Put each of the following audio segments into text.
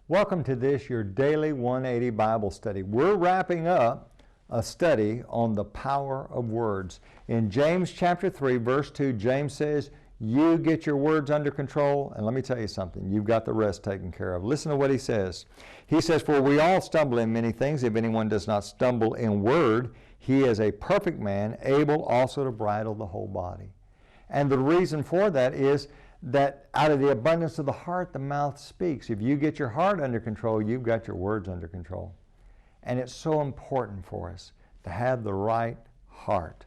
Welcome to this, your daily 180 Bible study. We're wrapping up a study on the power of words. In James chapter 3, verse 2, James says, you get your words under control, and let me tell you something, you've got the rest taken care of. Listen to what he says. He says, for we all stumble in many things. If anyone does not stumble in word, he is a perfect man, able also to bridle the whole body. And the reason for that is that out of the abundance of the heart, the mouth speaks. If you get your heart under control, you've got your words under control. And it's so important for us to have the right heart.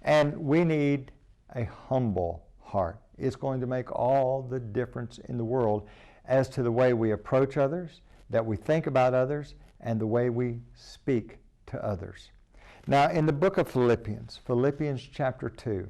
And we need a humble heart. It's going to make all the difference in the world as to the way we approach others, that we think about others, and the way we speak to others. Now, in the book of Philippians chapter 2,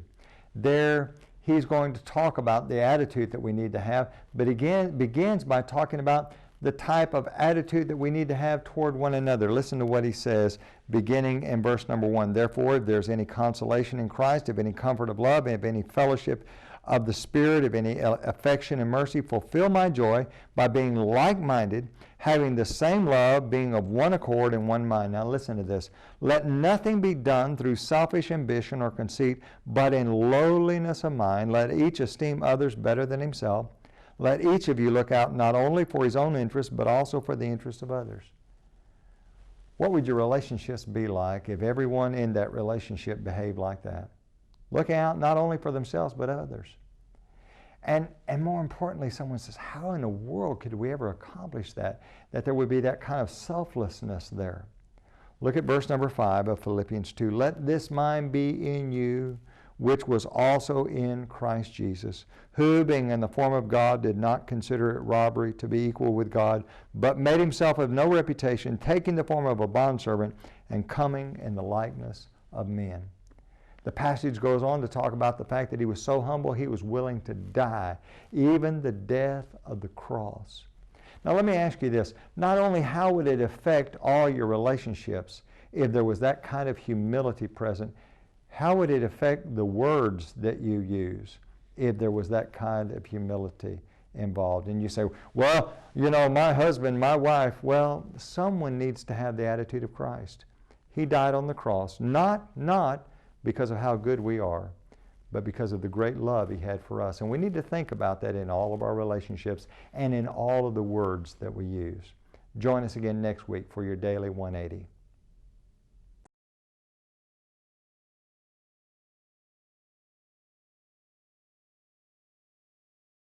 there he's going to talk about the attitude that we need to have, but again begins by talking about the type of attitude that we need to have toward one another. Listen to what he says, beginning in verse number 1. Therefore, if there's any consolation in Christ, if any comfort of love, if any fellowship of the Spirit, if any affection and mercy, fulfill my joy by being like-minded, having the same love, being of one accord and one mind. Now listen to this. Let nothing be done through selfish ambition or conceit, but in lowliness of mind, let each esteem others better than himself. Let each of you look out not only for his own interest, but also for the interest of others. What would your relationships be like if everyone in that relationship behaved like that? Looking out not only for themselves, but others. And more importantly, someone says, how in the world could we ever accomplish that? That there would be that kind of selflessness there. Look at verse number 5 of Philippians 2. Let this mind be in you, which was also in Christ Jesus, who, being in the form of God, did not consider it robbery to be equal with God, but made himself of no reputation, taking the form of a bondservant and coming in the likeness of men. The passage goes on to talk about the fact that he was so humble he was willing to die, even the death of the cross. Now let me ask you this. Not only how would it affect all your relationships if there was that kind of humility present, how would it affect the words that you use if there was that kind of humility involved? And you say, well, you know, my husband, my wife, well, someone needs to have the attitude of Christ. He died on the cross, not because of how good we are, but because of the great love he had for us. And we need to think about that in all of our relationships and in all of the words that we use. Join us again next week for your Daily 180.